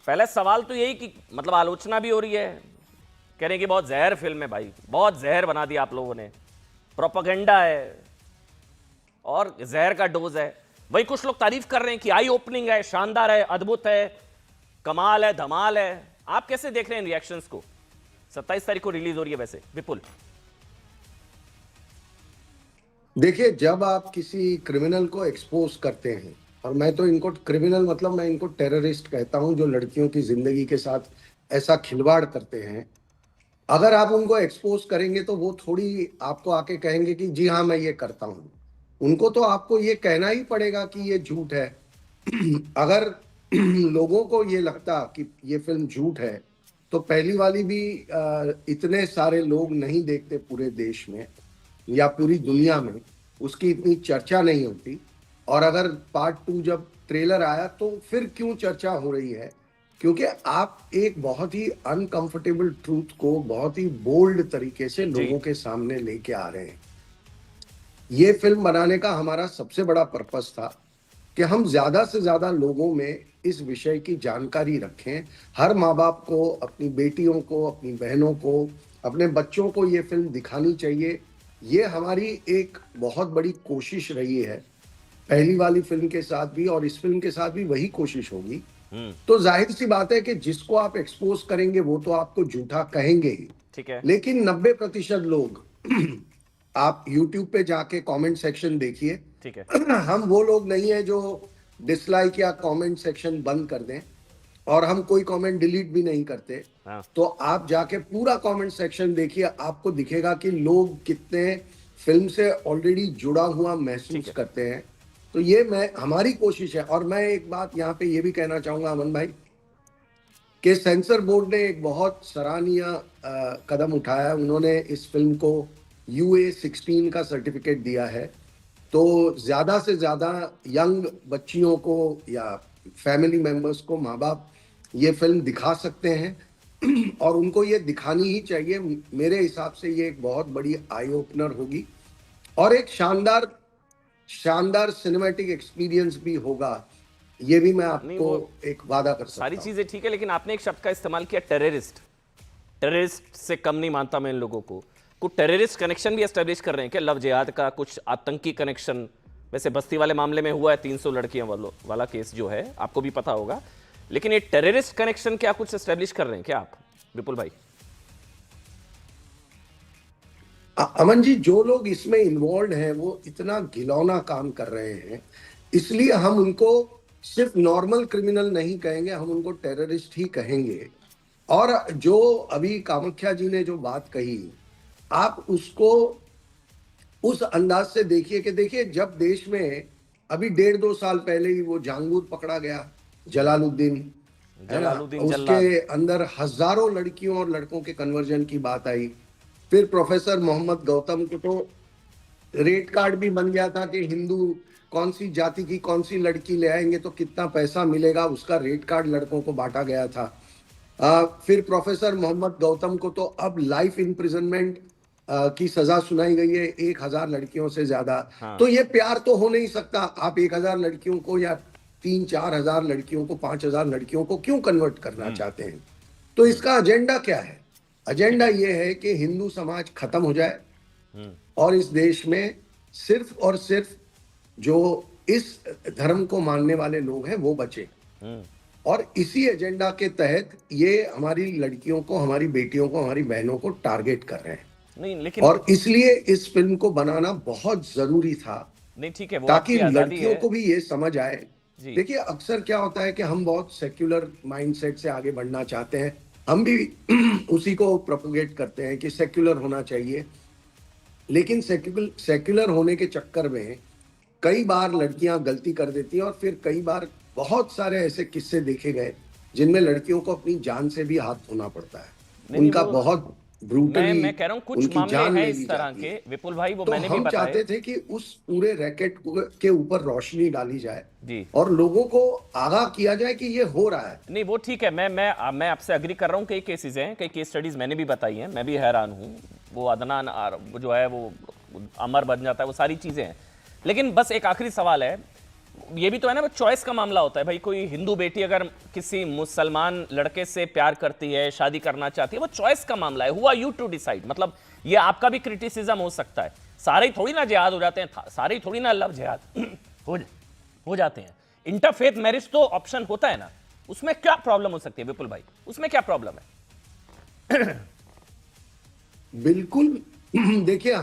पहले सवाल तो यही कि मतलब आलोचना भी हो रही है, कह रहे हैं कि बहुत जहर फिल्म है भाई, बहुत जहर बना दिया आप लोगों ने, प्रोपेगेंडा है और जहर का डोज है। वही कुछ लोग तारीफ कर रहे हैं कि आई ओपनिंग है, शानदार है, अद्भुत है, कमाल है, धमाल है। आप कैसे देख रहे हैं रिएक्शंस को? 27 तारीख को रिलीज हो रही है वैसे विपुल। देखिए, जब आप किसी क्रिमिनल को एक्सपोज करते हैं, और मैं तो इनको क्रिमिनल मतलब मैं इनको टेररिस्ट कहता हूं, जो लड़कियों की जिंदगी के साथ ऐसा खिलवाड़ करते हैं, अगर आप उनको एक्सपोज करेंगे तो वो थोड़ी आपको आके कहेंगे कि जी हाँ मैं ये करता हूं। उनको तो आपको ये कहना ही पड़ेगा कि ये झूठ है। अगर लोगों को ये लगता कि ये फिल्म झूठ है, तो पहली वाली भी इतने सारे लोग नहीं देखते पूरे देश में या पूरी दुनिया में, उसकी इतनी चर्चा नहीं होती। और अगर पार्ट 2 जब ट्रेलर आया तो फिर क्यों चर्चा हो रही है? क्योंकि आप एक बहुत ही अनकंफर्टेबल ट्रूथ को बहुत ही बोल्ड तरीके से लोगों के सामने लेके आ रहे हैं। ये फिल्म बनाने का हमारा सबसे बड़ा पर्पस था कि हम ज्यादा से ज्यादा लोगों में इस विषय की जानकारी रखें। हर माँ बाप को अपनी बेटियों को, अपनी बहनों को, अपने बच्चों को ये फिल्म दिखानी चाहिए। ये हमारी एक बहुत बड़ी कोशिश रही है, पहली वाली फिल्म के साथ भी और इस फिल्म के साथ भी वही कोशिश होगी। तो जाहिर सी बात है कि जिसको आप एक्सपोज करेंगे वो तो आपको झूठा कहेंगे ही। ठीक है, लेकिन 90% लोग आप YouTube पे जाके कमेंट सेक्शन देखिए, ठीक है। हम वो लोग नहीं है जो डिसलाइक या कमेंट सेक्शन बंद कर दें, और हम कोई कमेंट डिलीट भी नहीं करते। हाँ। तो आप जाके पूरा कमेंट सेक्शन देखिए, आपको दिखेगा कि लोग कितने फिल्म से ऑलरेडी जुड़ा हुआ महसूस करते हैं। तो ये हमारी कोशिश है। और मैं एक बात यहाँ पे ये भी कहना चाहूंगा अमन भाई, कि सेंसर बोर्ड ने एक बहुत सराहनीय कदम उठाया है। उन्होंने इस फिल्म को UA-16 का सर्टिफिकेट दिया है। तो ज्यादा से ज्यादा यंग बच्चियों को या फैमिली मेंबर्स को माँ बाप ये फिल्म दिखा सकते हैं और उनको ये दिखानी ही चाहिए। मेरे हिसाब से ये एक बहुत बड़ी आई ओपनर होगी और एक शानदार शानदार सिनेमैटिक एक्सपीरियंस भी होगा। ये भी मैं नहीं, आपको वो एक वादा कर सारी सकता हूँ। चीजें ठीक है, लेकिन आपने एक शब्द का इस्तेमाल किया, टेररिस्ट। टेररिस्ट से कम नहीं मानता मैं इन लोगों को। कुछ टेररिस्ट कनेक्शन भी एस्टेब्लिश कर रहे हैं क्या? लव जिहाद का कुछ आतंकी कनेक्शन, वैसे बस्ती वाले मामले में हुआ है, 300 लड़कियां वाला केस जो है, आपको भी पता होगा। लेकिन ये टेररिस्ट कनेक्शन क्या कुछ एस्टेब्लिश कर रहे हैं क्या आप विपुल भाई? अमन जी, जो लोग इसमें इन्वॉल्व हैं वो इतना घिनौना काम कर रहे हैं, इसलिए हम उनको सिर्फ नॉर्मल क्रिमिनल नहीं कहेंगे, हम उनको टेररिस्ट ही कहेंगे। और जो अभी कामाख्या जी ने जो बात कही, आप उसको उस अंदाज से देखिए कि देखिए, जब देश में अभी 1.5-2 साल पहले ही वो जांगूर पकड़ा गया, जलालुद्दीन, है ना, जलालुद्दीन जल्लाद। उसके अंदर हजारों लड़कियों और लड़कों के कन्वर्जन की बात आई। फिर प्रोफेसर मोहम्मद गौतम को तो रेट कार्ड भी बन गया था कि हिंदू कौन सी जाति की कौन सी लड़की ले आएंगे तो कितना पैसा मिलेगा, उसका रेट कार्ड लड़कों को बांटा गया था। फिर प्रोफेसर मोहम्मद गौतम को तो अब लाइफ इम्प्रिजनमेंट की सजा सुनाई गई है 1,000 लड़कियों से ज्यादा। हाँ। तो ये प्यार तो हो नहीं सकता। आप 1,000 लड़कियों को या 3-4 हजार लड़कियों को, 5,000 लड़कियों को क्यों कन्वर्ट करना चाहते हैं? तो इसका एजेंडा क्या है? एजेंडा ये है कि हिंदू समाज खत्म हो जाए और इस देश में सिर्फ और सिर्फ जो इस धर्म को मानने वाले लोग हैं वो बचे। और इसी एजेंडा के तहत ये हमारी लड़कियों को, हमारी बेटियों को, हमारी बहनों को टारगेट कर रहे हैं। नहीं लेकिन और इसलिए इस फिल्म को बनाना बहुत जरूरी था, नहीं, ठीक है, वो ताकि आपकी आजादी लड़कियों है को भी ये समझ आए। जी। देखिए, अक्सर क्या होता है कि हम बहुत सेक्युलर माइंडसेट से आगे बढ़ना चाहते हैं, हम भी उसी को प्रोपोगेट करते हैं कि सेक्युलर होना चाहिए। लेकिन सेक्युलर होने के चक्कर में कई बार लड़कियां गलती कर देती हैं और फिर कई बार बहुत सारे ऐसे किस्से देखे गए जिनमें लड़कियों को अपनी जान से भी हाथ धोना पड़ता है। नहीं नहीं, उनका वो बहुत ब्रूटली मैं कह रहा हूं कुछ उनकी मामले जान हैं ले ली इस तरह जाती के है। विपुल भाई, वो तो मैंने भी हम बताए। चाहते थे कि उस पूरे रैकेट के ऊपर रोशनी डाली जाए जी। और लोगों को आगाह किया जाए कि ये हो रहा है। नहीं वो ठीक है, मैं आपसे अग्री कर रहा हूँ। कई केसेस हैं, कई केस स्टडीज मैंने भी बताई हैं, मैं भी हैरान हूँ। वो अदनान वो जो है वो अमर बन जाता है, वो सारी चीज़ें हैं। लेकिन बस एक आखिरी सवाल है, ये भी तो है ना, चॉइस का मामला होता है भाई। कोई हिंदू बेटी अगर किसी मुसलमान लड़के से प्यार करती है, शादी करना चाहती है, वो चॉइस का मामला है। Who are you to decide? मतलब ये आपका भी क्रिटिसिज्म हो सकता है। सारे ही थोड़ी ना जिहाद हो जाते हैं, सारे ही थोड़ी ना लव जिहाद हो जाते हैं। इंटरफेथ मैरिज तो ऑप्शन होता है ना, उसमें क्या प्रॉब्लम हो सकती है विपुल भाई? उसमें क्या प्रॉब्लम है? बिल्कुल। देखिए,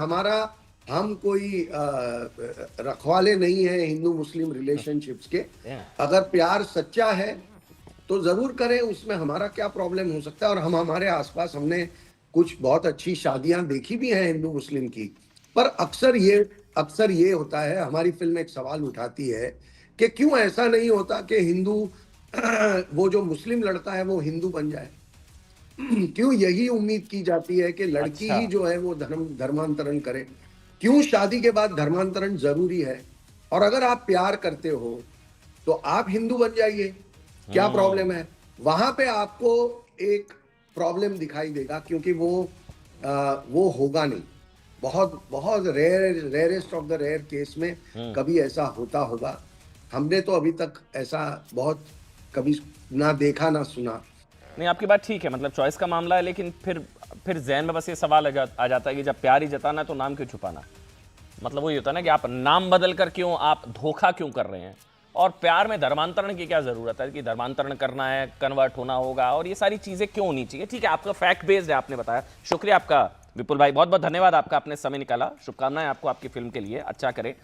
हम कोई रखवाले नहीं है हिंदू मुस्लिम रिलेशनशिप्स के। अगर प्यार सच्चा है तो जरूर करें, उसमें हमारा क्या प्रॉब्लम हो सकता है। और हम हमारे आसपास हमने कुछ बहुत अच्छी शादियां देखी भी हैं हिंदू मुस्लिम की। पर अक्सर ये होता है, हमारी फिल्म एक सवाल उठाती है कि क्यों ऐसा नहीं होता कि हिंदू वो जो मुस्लिम लड़का है वो हिंदू बन जाए। क्यों यही उम्मीद की जाती है कि लड़की अच्छा। ही जो है वो धर्मांतरण करे। क्यों शादी के बाद धर्मांतरण जरूरी है? और अगर आप प्यार करते हो तो आप हिंदू बन जाइए, क्या प्रॉब्लम है? वहां पे आपको एक प्रॉब्लम दिखाई देगा, क्योंकि वो होगा नहीं। बहुत बहुत rarest of the rare case में कभी ऐसा होता होगा। हमने तो अभी तक ऐसा बहुत कभी ना देखा ना सुना। नहीं, आपकी बात ठीक है, मतलब चॉइस का मामला है, लेकिन फिर जहन में बस ये सवाल आ जाता है कि जब प्यार ही जताना है तो नाम क्यों छुपाना? मतलब वही होता है ना कि आप नाम बदल कर क्यों, आप धोखा क्यों कर रहे हैं? और प्यार में धर्मांतरण की क्या जरूरत है कि धर्मांतरण करना है, कन्वर्ट होना होगा, और ये सारी चीजें क्यों होनी चाहिए? ठीक है, आपका फैक्ट बेस्ड है, आपने बताया। शुक्रिया आपका विपुल भाई, बहुत बहुत धन्यवाद आपका, आपने समय निकाला। शुभकामनाएं आपको आपकी फिल्म के लिए, अच्छा करें।